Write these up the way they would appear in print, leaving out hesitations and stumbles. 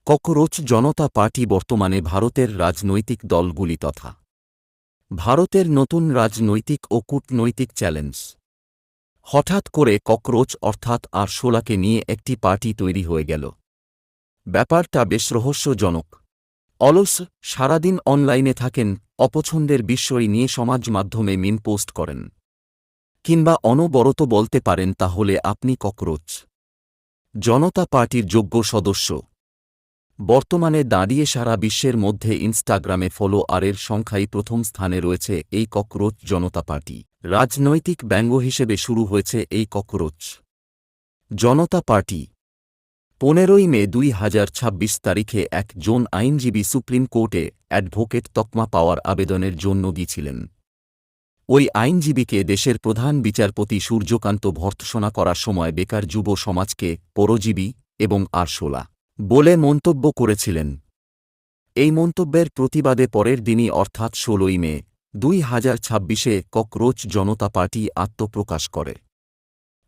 Cockroach জনতা party বর্তমানে ভারতের রাজনৈতিক দলগুলি তথা ভারতের নতুন রাজনৈতিক ও কূটনৈতিক চ্যালেঞ্জ। হঠাৎ করে ককরোচ অর্থাৎ আরশোলাকে নিয়ে একটি পার্টি তৈরি হয়ে গেল। ব্যাপারটা বেশ রহস্যজনক। অলস, সারাদিন অনলাইনে থাকেন, অপছন্দের বিষয় নিয়ে সমাজ মাধ্যমে মিম পোস্ট করেন, কিংবা অনবরত বলতে পারেন তাহলে আপনি ককরোচ জনতা পার্টির যোগ্য সদস্য। বর্তমানে দাঁড়িয়ে সারা বিশ্বের মধ্যে ইনস্টাগ্রামে ফলোয়ারের সংখ্যাই প্রথম স্থানে রয়েছে এই ককরোচ জনতা পার্টি। রাজনৈতিক ব্যঙ্গ হিসেবে শুরু হয়েছে এই ককরোচ জনতা পার্টি। 15ই মে 2026 তারিখে একজন আইনজীবী সুপ্রিম কোর্টে অ্যাডভোকেট তকমা পাওয়ার আবেদনের জন্য গিয়েছিলেন। ওই আইনজীবীকে দেশের প্রধান বিচারপতি সূর্যকান্ত ভর্ৎসনা করার সময় বেকার যুব সমাজকে পরজীবী এবং আরশোলা বলে মন্তব্য করেছিলেন। এই মন্তব্যের প্রতিবাদে পরের দিনই অর্থাৎ 16ই মে 2026 ককরোচ জনতা পার্টি আত্মপ্রকাশ করে।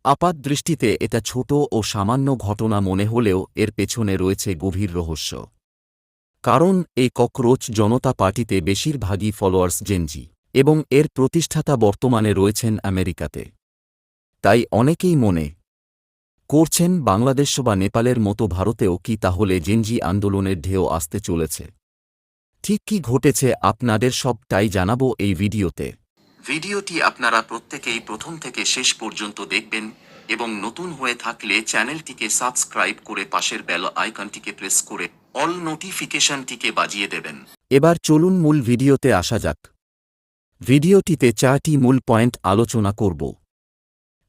আপাতদৃষ্টিতে এটা ছোট ও সামান্য ঘটনা মনে হলেও এর পেছনে রয়েছে গভীর রহস্য। কারণ এই ককরোচ জনতা পার্টিতে বেশিরভাগই ফলোয়ার্স জেনজি এবং এর প্রতিষ্ঠাতা বর্তমানে রয়েছেন আমেরিকাতে। তাই অনেকেই মনে করছেন বাংলাদেশ বা নেপালের মতো ভারতেও কি তাহলে জেনজি আন্দোলনের ঢেউ আসতে চলেছে। ঠিক কি ঘটেছে আপনাদের সবটাই জানাবো এই ভিডিওতে। ভিডিওটি আপনারা প্রত্যেকেই প্রথম থেকে শেষ পর্যন্ত দেখবেন এবং নতুন হয়ে থাকলে চ্যানেলটিকে সাবস্ক্রাইব করে পাশের বেল আইকনটিকে প্রেস করে অল নোটিফিকেশনটিকে বাজিয়ে দেবেন। এবার চলুন মূল ভিডিওতে আসা যাক। ভিডিওটিতে 4টি মূল পয়েন্ট আলোচনা করব।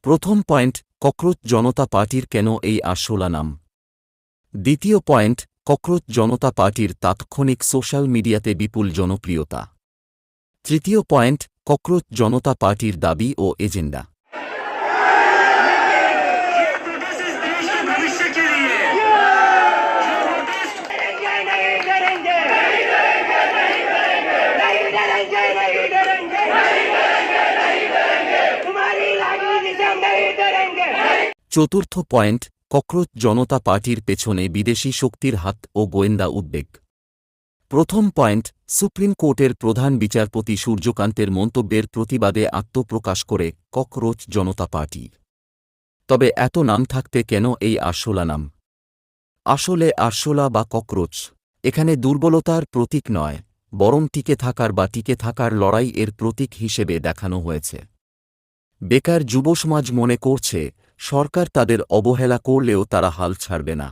প্রথম পয়েন্ট, ককরোচ জনতা পার্টির কেন এই আরশোলা নাম। দ্বিতীয় পয়েন্ট, ককরোচ জনতা পার্টির তাৎক্ষণিক সোশ্যাল মিডিয়াতে বিপুল জনপ্রিয়তা। তৃতীয় পয়েন্ট, ককরোচ জনতা পার্টির দাবি ও এজেন্ডা। চতুর্থ পয়েন্ট, ককরোচ জনতা পার্টির পেছনে বিদেশি শক্তির হাত ও গোয়েন্দা উদ্বেগ। প্রথম পয়েন্ট, সুপ্রিম কোর্টের প্রধান বিচারপতি সূর্যকান্তের মন্তব্যের প্রতিবাদে আত্মপ্রকাশ করে ককরোচ জনতা পার্টি। তবে এত নাম থাকতে কেন এই আরশোলা নাম? আসলে আরশোলা বা ককরোচ এখানে দুর্বলতার প্রতীক নয়, বরং টিকে থাকার লড়াই এর প্রতীক হিসেবে দেখানো হয়েছে। বেকার যুবসমাজ মনে করছে সরকার তাদের অবহেলা করলেও তারা হাল ছাড়বে না।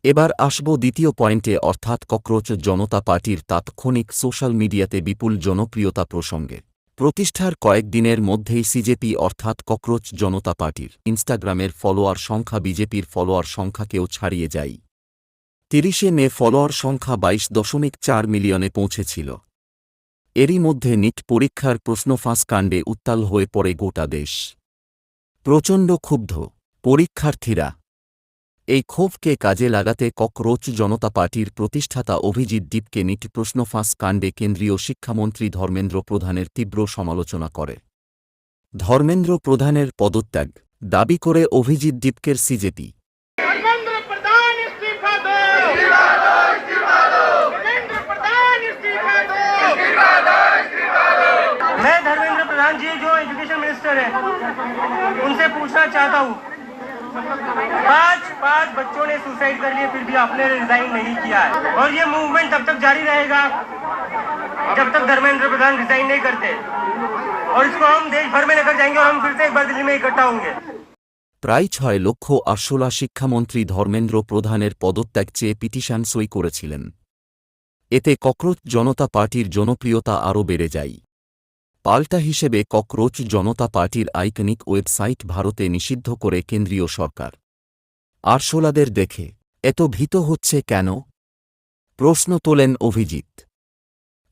এবার আসব দ্বিতীয় পয়েন্টে, অর্থাৎ ককরোচ জনতা পার্টির তাৎক্ষণিক সোশ্যাল মিডিয়াতে বিপুল জনপ্রিয়তা প্রসঙ্গে। প্রতিষ্ঠার কয়েকদিনের মধ্যেই সিজেপি অর্থাৎ ককরোচ জনতা পার্টির ইনস্টাগ্রামের ফলোয়ার সংখ্যা বিজেপির ফলোয়ার সংখ্যাকেও ছাড়িয়ে যায়। 30শে মে ফলোয়ার সংখ্যা 22.4 মিলিয়নে পৌঁছেছিল। এরই মধ্যে নিট পরীক্ষার প্রশ্ন ফাঁস কাণ্ডে উত্তাল হয়ে পড়ে গোটা দেশ। প্রচণ্ড ক্ষুব্ধ পরীক্ষার্থীরা। এই ক্ষোভকে কাজে লাগাতে ককরোচ জনতা পার্টির প্রতিষ্ঠাতা অভিজিৎ দীপকে নিট প্রশ্ন ফাঁস কাণ্ডে কেন্দ্রীয় শিক্ষামন্ত্রী ধর্মেন্দ্র প্রধানের তীব্র সমালোচনা করে। ধর্মেন্দ্র প্রধানের পদত্যাগ দাবি করে অভিজিৎ দীপকের সিজেপি। मैं धर्मेंद्र प्रधान जी जो एजुकेशन मिनिस्टर है उनसे पूछना चाहता हूँ, पांच बच्चों ने सुसाइड कर लिए फिर भी आपने रिजाइन नहीं किया है और ये मूवमेंट तब तक जारी रहेगा जब तक धर्मेंद्र प्रधान रिजाइन नहीं करते और इसको हम देश भर में लेकर जाएंगे और हम फिर से एक बार दिल्ली में इकट्ठा होंगे। প্রায় 6 লক্ষ আরশোলা শিক্ষামন্ত্রী ধর্মেন্দ্র প্রধানের পদত্যাগ চেয়ে পিটিশন সই করেছিলেন। এতে ককরোচ জনতা পার্টির জনপ্রিয়তা আরও বেড়ে যায়। পাল্টা হিসেবে ককরোচ জনতা পার্টির আইকনিক ওয়েবসাইট ভারতে নিষিদ্ধ করে কেন্দ্রীয় সরকার। আরশোলাদের দেখে এত ভীত হচ্ছে কেন? প্রশ্ন তোলেন অভিজিৎ।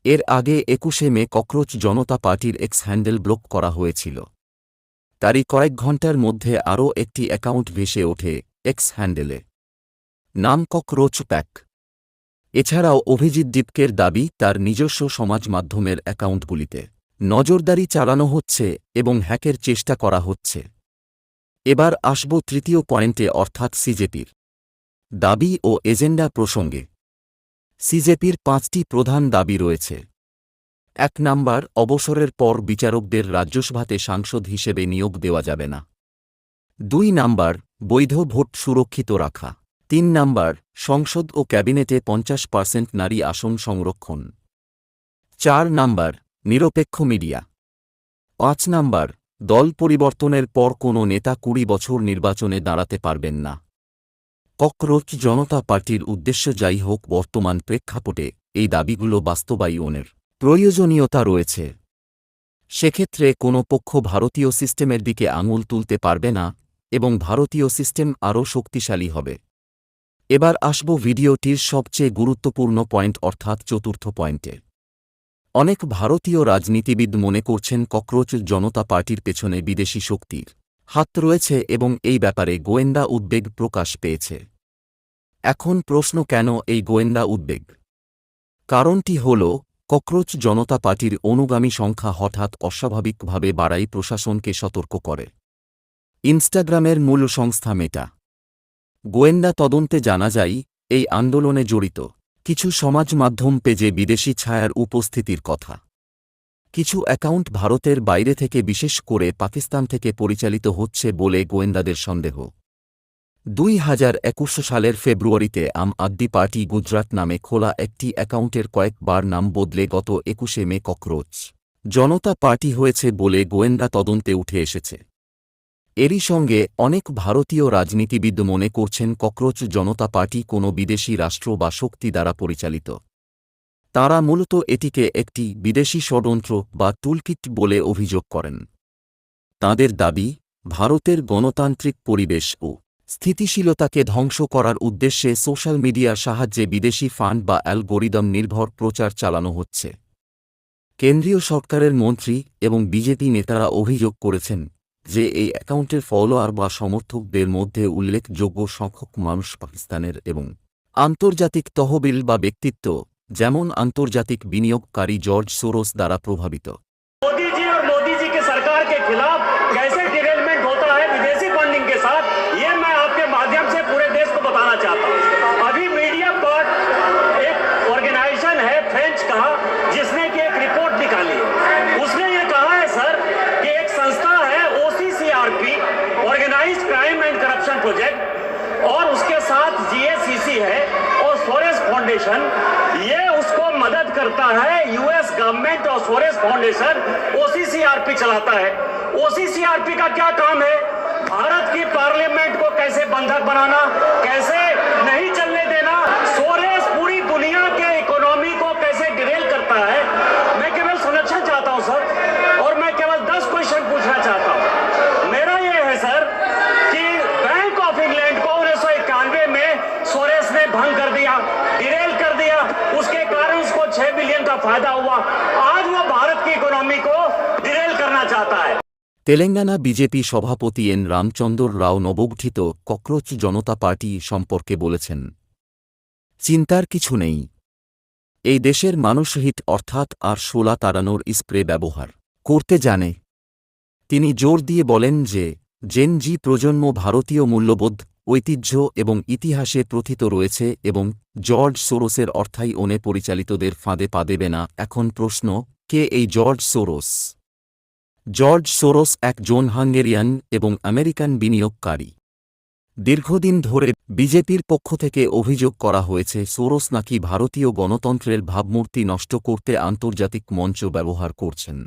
এর আগে 21শে মে ককরোচ জনতা পার্টির এক্স হ্যান্ডেল ব্লক করা হয়েছিল। তারই কয়েক ঘণ্টার মধ্যে আরও একটি অ্যাকাউন্ট ভেসে ওঠে এক্স হ্যান্ডেলে, নাম ককরোচ প্যাক। এছাড়াও অভিজিৎ দীপকের দাবি তার নিজস্ব সমাজ মাধ্যমের অ্যাকাউন্টগুলিতে নজরদারি চালানো হচ্ছে এবং হ্যাকের চেষ্টা করা হচ্ছে। এবার আসব তৃতীয় পয়েন্টে, অর্থাৎ সিজেপির দাবি ও এজেন্ডা প্রসঙ্গে সিজেপির ৫টি প্রধান দাবি রয়েছে। ১ নাম্বার, অবসরের পর বিচারকদের রাজ্যসভাতে সাংসদ হিসেবে নিয়োগ দেওয়া যাবে না। ২ নাম্বার, বৈধ ভোট সুরক্ষিত রাখা। ৩ নাম্বার, সংসদ ও ক্যাবিনেটে ৫০% নারী আসন সংরক্ষণ। ৪ নাম্বার, নিরপেক্ষ মিডিয়া। ৫ নাম্বার, দল পরিবর্তনের পর কোনো নেতা ২০ বছর নির্বাচনে দাঁড়াতে পারবেন না। ককরোচ জনতা পার্টির উদ্দেশ্য যাই হোক, বর্তমান প্রেক্ষাপটে এই দাবিগুলো বাস্তবায়নের প্রয়োজনীয়তা রয়েছে। সেক্ষেত্রে কোনো পক্ষ ভারতীয় সিস্টেমের দিকে আঙুল তুলতে পারবে না এবং ভারতীয় সিস্টেম আরও শক্তিশালী হবে। এবার আসব ভিডিওটির সবচেয়ে গুরুত্বপূর্ণ পয়েন্ট অর্থাৎ চতুর্থ পয়েন্টে। অনেক ভারতীয় রাজনীতিবিদ মনে করছেন ককরোচ জনতা পার্টির পেছনে বিদেশি শক্তির হাত রয়েছে এবং এই ব্যাপারে গোয়েন্দা উদ্বেগ প্রকাশ পেয়েছে। এখন প্রশ্ন, কেন এই গোয়েন্দা উদ্বেগ? কারণটি হল, ককরোচ জনতা পার্টির অনুগামী সংখ্যা হঠাৎ অস্বাভাবিকভাবে বাড়াই প্রশাসনকে সতর্ক করে। ইনস্টাগ্রামের মূল সংস্থা মেটা গোয়েন্দা তদন্তে জানা যায়, এই আন্দোলনে জড়িত কিছু সমাজ মাধ্যম পেজে বিদেশি ছায়ার উপস্থিতির কথা। কিছু অ্যাকাউন্ট ভারতের বাইরে থেকে, বিশেষ করে পাকিস্তান থেকে পরিচালিত হচ্ছে বলে গোয়েন্দাদের সন্দেহ। ২০২১ সালের ফেব্রুয়ারিতে আম আদমি পার্টি গুজরাট নামে খোলা একটি অ্যাকাউন্টের কয়েকবার নাম বদলে গত ২১শে মে ককরোচ জনতা পার্টি হয়েছে বলে গোয়েন্দা তদন্তে উঠে এসেছে। এরই সঙ্গে অনেক ভারতীয় রাজনীতিবিদ মনে করছেন ককরোচ জনতা পার্টি কোনো বিদেশি রাষ্ট্র বা শক্তি দ্বারা পরিচালিত। তাঁরা মূলত এটিকে একটি বিদেশি ষড়যন্ত্র বা টুলকিট বলে অভিযোগ করেন। তাঁদের দাবি, ভারতের গণতান্ত্রিক পরিবেশ ও স্থিতিশীলতাকে ধ্বংস করার উদ্দেশ্যে সোশ্যাল মিডিয়ার সাহায্যে বিদেশি ফান্ড বা অ্যালগোরিদম নির্ভর প্রচার চালানো হচ্ছে। কেন্দ্রীয় সরকারের মন্ত্রী এবং বিজেপি নেতারা অভিযোগ করেছেন যে এই অ্যাকাউন্টের ফলোয়ার বা সমর্থকদের মধ্যে উল্লেখযোগ্য সংখ্যক মানুষ পাকিস্তানের এবং আন্তর্জাতিক তহবিল বা ব্যক্তিত্ব, যেমন আন্তর্জাতিক বিনিয়োগকারী জর্জ সোরস দ্বারা প্রভাবিত। मोदी जी और मोदी जी के सरकार के खिलाफ कैसे डिरेलमेंट होता है विदेशी फंडिंग के साथ, ये मैं आपके माध्यम से पूरे देश को बताना चाहता हूँ। अभी मीडिया पर एक ऑर्गेनाइजेशन है फ्रेंच का, जिसने की एक रिपोर्ट निकाली है। उसने ये कहा है सर कि एक संस्था है OCCRP, organised crime and corruption project, और उसके साथ GACC है और सोरेस फाउंडेशन, ये उसको मदद करता है। यूएस गवर्नमेंट और सोरेस फाउंडेशन OCCRP चलाता है। OCCRP का क्या काम है? भारत की पार्लियामेंट को कैसे बंधक बनाना, कैसे नहीं चलने देना, सोरेस पूरी दुनिया के इकोनॉमी को कैसे डिरेल करता है। मैं केवल संरक्षण चाहता हूं सर, और मैं केवल 10 क्वेश्चन पूछना चाहता हूं। मेरा ये है सर कि बैंक ऑफ इंग्लैंड को 1991 में सोरेस ने भंग कर दिया, डिरेल कर दिया, उसके कारण उसको 6 बिलियन का फायदा हुआ। आज वो भारत की इकोनॉमी को डिरेल करना चाहता है। তেলেঙ্গানা বিজেপি সভাপতি এন রামচন্দ্র রাও নবগঠিত ককরোচ জনতা পার্টি সম্পর্কে বলেছেন, চিন্তার কিছু নেই। এই দেশের মানুষ হিট অর্থাৎ আর শোলা তাড়ানোর স্প্রে ব্যবহার করতে জানে। তিনি জোর দিয়ে বলেন যে জেন জি প্রজন্ম ভারতীয় মূল্যবোধ, ঐতিহ্য এবং ইতিহাসে প্রথিত রয়েছে এবং জর্জ সোরোসের অর্থায়নে পরিচালিতদের ফাঁদে পা দেবে না। এখন প্রশ্ন, কে এই জর্জ সোরোস? জর্জ সোরোস একজন হাঙ্গেরিয়ান এবং আমেরিকান বিনিয়োগকারী। দীর্ঘদিন ধরে বিজেপির পক্ষ থেকে অভিযোগ করা হয়েছে সোরোস নাকি ভারতীয় গণতন্ত্রের ভাবমূর্তি নষ্ট করতে আন্তর্জাতিক মঞ্চ ব্যবহার করছেন।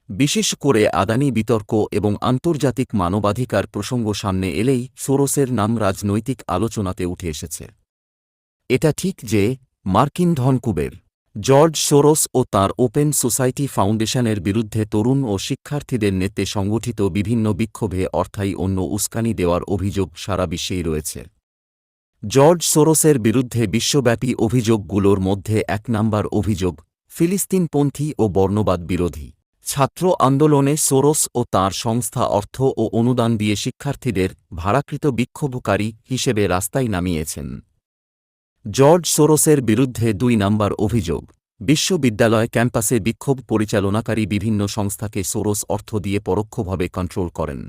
বিশেষ করে আদানি বিতর্ক এবং আন্তর্জাতিক মানবাধিকার প্রসঙ্গ সামনে এলেই সোরোসের নাম রাজনৈতিক আলোচনাতে উঠে এসেছে। এটা ঠিক যে মার্কিন ধনকুবের জর্জ সোরোস ও তাঁর ওপেন সোসাইটি ফাউন্ডেশনের বিরুদ্ধে তরুণ ও শিক্ষার্থীদের নেতৃত্বে সংগঠিত বিভিন্ন বিক্ষোভে অর্থায়ন উস্কানি দেওয়ার অভিযোগ সারা বিশ্বেই রয়েছে। জর্জ সোরোসের বিরুদ্ধে বিশ্বব্যাপী অভিযোগগুলোর মধ্যে ১ নম্বর অভিযোগ ফিলিস্তিনপন্থী ও বর্ণবাদ বিরোধী। ছাত্র আন্দোলনে সোরোস ও তাঁর সংস্থা অর্থ ও অনুদান দিয়ে শিক্ষার্থীদের ভাড়াকৃত বিক্ষোভকারী হিসেবে রাস্তায় নামিয়েছেন। জর্জ সোরোসের বিরুদ্ধে ২ নম্বর অভিযোগ বিশ্ববিদ্যালয় ক্যাম্পাসে বিক্ষোভ পরিচালনাকারী বিভিন্ন সংস্থাকে সোরোস অর্থ দিয়ে পরোক্ষভাবে কন্ট্রোল করেন।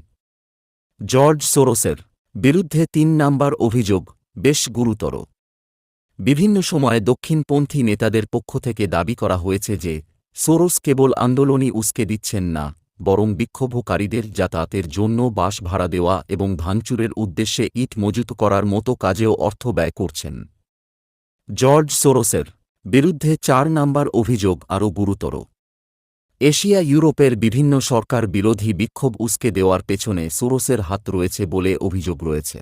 জর্জ সোরোসের বিরুদ্ধে ৩ নম্বর অভিযোগ বেশ গুরুতর। বিভিন্ন সময়ে দক্ষিণপন্থী নেতাদের পক্ষ থেকে দাবি করা হয়েছে যে সোরস কেবল আন্দোলনই উস্কে দিচ্ছেন না, বরং বিক্ষোভকারীদের যাতায়াতের জন্য বাস ভাড়া দেওয়া এবং ভাঙচুরের উদ্দেশ্যে ইট মজুত করার মতো কাজেও অর্থ ব্যয় করছেন। জর্জ সোরসের বিরুদ্ধে ৪ নম্বর অভিযোগ আরও গুরুতর। এশিয়া ইউরোপের বিভিন্ন সরকার বিরোধী বিক্ষোভ উস্কে দেওয়ার পেছনে সোরসের হাত রয়েছে বলে অভিযোগ রয়েছে।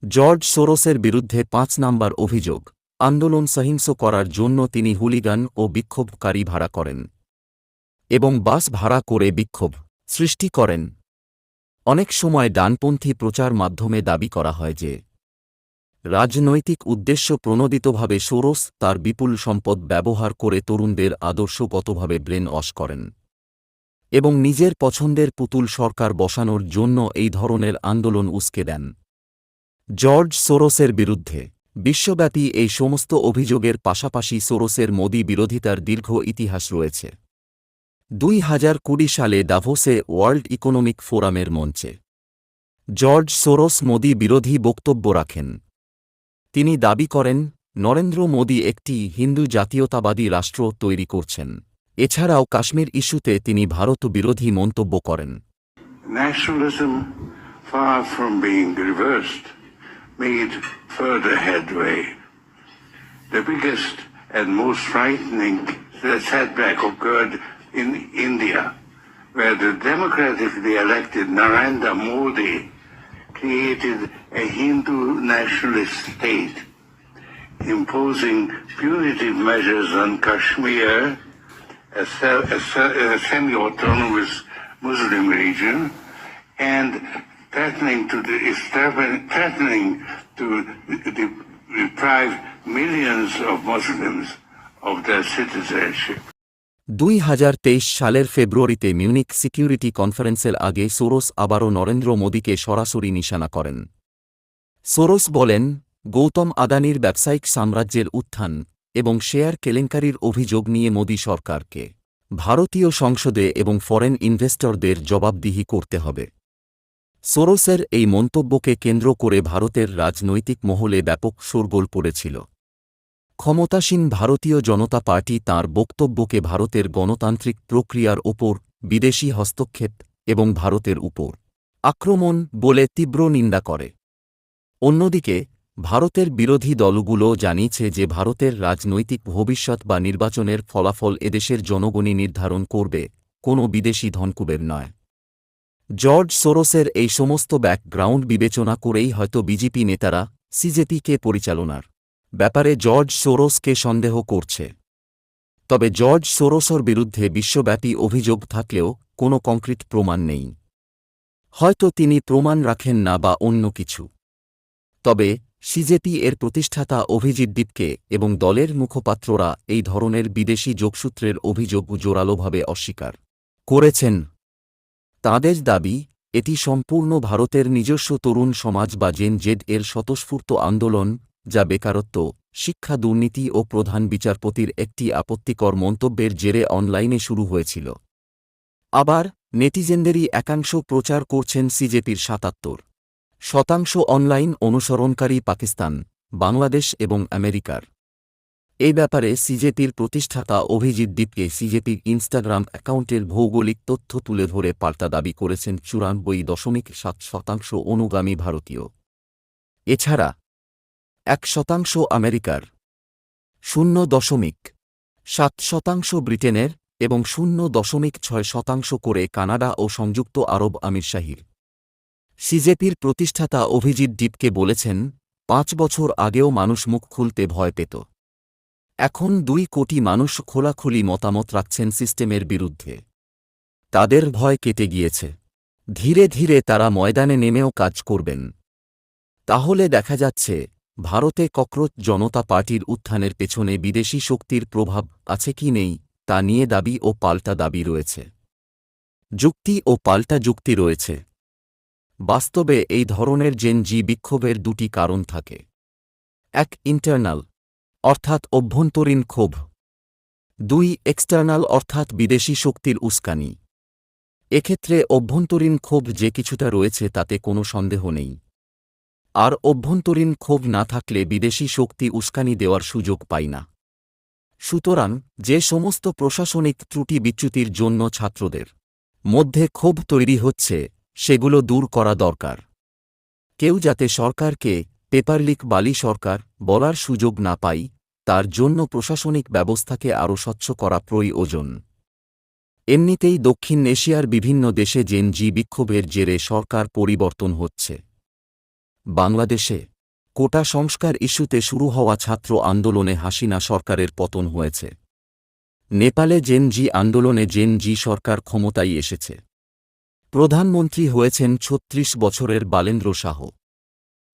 জর্জ সোরসের বিরুদ্ধে ৫ নম্বর অভিযোগ, আন্দোলন সহিংস করার জন্য তিনি হুলিগান ও বিক্ষোভকারী ভাড়া করেন এবং বাস ভাড়া করে বিক্ষোভ সৃষ্টি করেন। অনেক সময় ডানপন্থী প্রচার মাধ্যমে দাবি করা হয় যে রাজনৈতিক উদ্দেশ্য প্রণোদিতভাবে সোরস তার বিপুল সম্পদ ব্যবহার করে তরুণদের আদর্শগতভাবে ব্রেন ওয়াশ করেন এবং নিজের পছন্দের পুতুল সরকার বসানোর জন্য এই ধরনের আন্দোলন উস্কে দেন। জর্জ সোরসের বিরুদ্ধে বিশ্বব্যাপী এই সমস্ত অভিযোগের পাশাপাশি সোরসের মোদি বিরোধিতার দীর্ঘ ইতিহাস রয়েছে। ২০২০ সালে দাভোসে ওয়ার্ল্ড ইকোনমিক ফোরামের মঞ্চে জর্জ সোরস মোদি বিরোধী বক্তব্য রাখেন। তিনি দাবি করেন নরেন্দ্র মোদি একটি হিন্দু জাতীয়তাবাদী রাষ্ট্র তৈরি করছেন। এছাড়াও কাশ্মীর ইস্যুতে তিনি ভারত বিরোধী মন্তব্য করেন। Nationalism, far from being reversed, made further headway. The biggest and most frightening setback occurred in India, where the democratically elected Narendra Modi created a Hindu nationalist state, imposing punitive measures on Kashmir, a semi-autonomous Muslim region, and threatening to deprive millions of Muslims of their citizenship. ২০২৩ সালের ফেব্রুয়ারিতে Munich security কনফারেন্সের আগে Soros আবারও নরেন্দ্র মোদিকে সরাসরি নিশানা করেন। Soros বলেন, গৌতম আদানির ব্যবসায়িক সাম্রাজ্যের উত্থান এবং শেয়ার কেলেঙ্কারির অভিযোগ নিয়ে মোদি সরকারকে ভারতীয় সংসদে এবং ফরেন ইনভেস্টরদের জবাবদিহি করতে হবে। সোরসের এই মন্তব্যকে কেন্দ্র করে ভারতের রাজনৈতিক মহলে ব্যাপক শোরগোল পড়েছিল। ক্ষমতাসীন ভারতীয় জনতা পার্টি তাঁর বক্তব্যকে ভারতের গণতান্ত্রিক প্রক্রিয়ার ওপর বিদেশি হস্তক্ষেপ এবং ভারতের উপর আক্রমণ বলে তীব্র নিন্দা করে। অন্যদিকে ভারতের বিরোধী দলগুলো জানিয়েছে যে ভারতের রাজনৈতিক ভবিষ্যৎ বা নির্বাচনের ফলাফল এদেশের জনগণই নির্ধারণ করবে, কোনো বিদেশি ধনকুবের নয়। জর্জ সোরসের এই সমস্ত ব্যাকগ্রাউন্ড বিবেচনা করেই হয়তো বিজেপি নেতারা সিজেপিকে পরিচালনার ব্যাপারে জর্জ সোরসকে সন্দেহ করছে। তবে জর্জ সোরসের বিরুদ্ধে বিশ্বব্যাপী অভিযোগ থাকলেও কোনো কংক্রিট প্রমাণ নেই। হয়তো তিনি প্রমাণ রাখেন না বা অন্য কিছু। তবে সিজেপি এর প্রতিষ্ঠাতা অভিজিৎ দীপকে এবং দলের মুখপাত্ররা এই ধরনের বিদেশি যোগসূত্রের অভিযোগ জোরালোভাবে অস্বীকার করেছেন। তাঁদের দাবি, এটি সম্পূর্ণ ভারতের নিজস্ব তরুণ সমাজ বা জেন জেড এর স্বতঃস্ফূর্ত আন্দোলন, যা বেকারত্ব, শিক্ষা দুর্নীতি ও প্রধান বিচারপতির একটি আপত্তিকর মন্তব্যের জেরে অনলাইনে শুরু হয়েছিল। আবার নেটিজেনদেরই একাংশ প্রচার করছেন সিজেপির ৭৭% অনলাইন অনুসরণকারী পাকিস্তান, বাংলাদেশ এবং আমেরিকার। এই ব্যাপারে সিজেপির প্রতিষ্ঠাতা অভিজিৎ দীপকে সিজেপির ইনস্টাগ্রাম অ্যাকাউন্টের ভৌগোলিক তথ্য তুলে ধরে পাল্টা দাবি করেছেন ৯৪.৭% অনুগামী ভারতীয়। এছাড়া ১% আমেরিকার, ০.৭% ব্রিটেনের এবং ০.৬% করে কানাডা ও সংযুক্ত আরব আমিরশাহির। সিজেপির প্রতিষ্ঠাতা অভিজিৎ দীপকে বলেছেন, ৫ বছর আগেও মানুষ মুখ খুলতে ভয় পেত। এখন ২ কোটি মানুষ খোলাখুলি মতামত রাখছেন সিস্টেমের বিরুদ্ধে। তাদের ভয় কেটে গিয়েছে। ধীরে ধীরে তারা ময়দানে নেমেও কাজ করবেন। তাহলে দেখা যাচ্ছে ভারতে ককরোচ জনতা পার্টির উত্থানের পেছনে বিদেশি শক্তির প্রভাব আছে কি নেই তা নিয়ে দাবি ও পাল্টা দাবি রয়েছে। যুক্তি ও পাল্টা যুক্তি রয়েছে। বাস্তবে এই ধরনের জেন জি বিক্ষোভের ২টি কারণ থাকে। ১. ইন্টারনাল, অর্থাৎ অভ্যন্তরীণ ক্ষোভ। ২. এক্সটার্নাল, অর্থাৎ বিদেশি শক্তির উস্কানি। এক্ষেত্রে অভ্যন্তরীণ ক্ষোভ যে কিছুটা রয়েছে তাতে কোনো সন্দেহ নেই। আর অভ্যন্তরীণ ক্ষোভ না থাকলে বিদেশি শক্তি উস্কানি দেওয়ার সুযোগ পায় না। সুতরাং যে সমস্ত প্রশাসনিক ত্রুটি বিচ্যুতির জন্য ছাত্রদের মধ্যে ক্ষোভ তৈরি হচ্ছে সেগুলো দূর করা দরকার। কেউ যাতে সরকারকে পেপারলিক বালি সরকার বলার সুযোগ না পায়, তার জন্য প্রশাসনিক ব্যবস্থাকে আরও স্বচ্ছ করা প্রয়োজন। এমনিতেই দক্ষিণ এশিয়ার বিভিন্ন দেশে জেন জি বিক্ষোভের জেরে সরকার পরিবর্তন হচ্ছে। বাংলাদেশে কোটা সংস্কার ইস্যুতে শুরু হওয়া ছাত্র আন্দোলনে হাসিনা সরকারের পতন হয়েছে। নেপালে জেন জি আন্দোলনে জেন জি সরকার ক্ষমতায় এসেছে। প্রধানমন্ত্রী হয়েছেন ৩৬ বছরের বালেন্দ্র শাহ।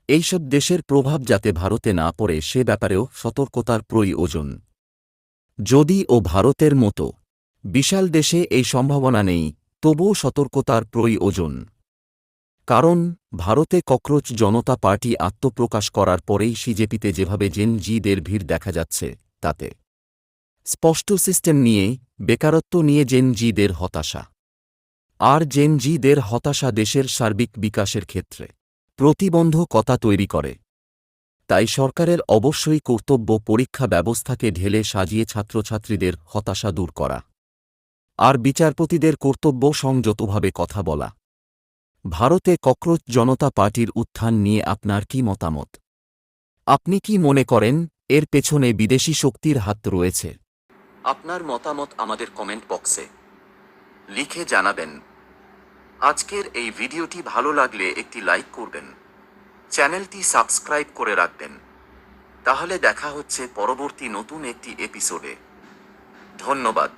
এইসব দেশের প্রভাব যাতে ভারতে না পড়ে সে ব্যাপারেও সতর্কতার প্রয়োজন। যদিও ভারতের মতো বিশাল দেশে এই সম্ভাবনা নেই, তবুও সতর্কতার প্রয়োজন। কারণ ভারতে ককরোচ জনতা পার্টি আত্মপ্রকাশ করার পরেই সিজেপিতে যেভাবে জেন জিদের ভিড় দেখা যাচ্ছে, তাতে স্পষ্ট সিস্টেম নিয়ে, বেকারত্ব নিয়ে জেন জিদের হতাশা। আর জেন জিদের হতাশা দেশের সার্বিক বিকাশের ক্ষেত্রে প্রতিবন্ধকতা তৈরি করে। তাই সরকারের অবশ্যই কর্তব্য পরীক্ষা ব্যবস্থাকে ঢেলে সাজিয়ে ছাত্রছাত্রীদের হতাশা দূর করা। আর বিচারপতিদের কর্তব্য সংযতভাবে কথা বলা। ভারতে ককরোচ জনতা পার্টির উত্থান নিয়ে আপনার কি মতামত? আপনি কি মনে করেন এর পেছনে বিদেশি শক্তির হাত রয়েছে? আপনার মতামত আমাদের কমেন্ট বক্সে লিখে জানাবেন। আজকের এই ভিডিওটি ভালো লাগলে একটি লাইক করবেন, চ্যানেলটি সাবস্ক্রাইব করে রাখবেন। তাহলে দেখা হচ্ছে পরবর্তী নতুন একটি এপিসোডে। ধন্যবাদ।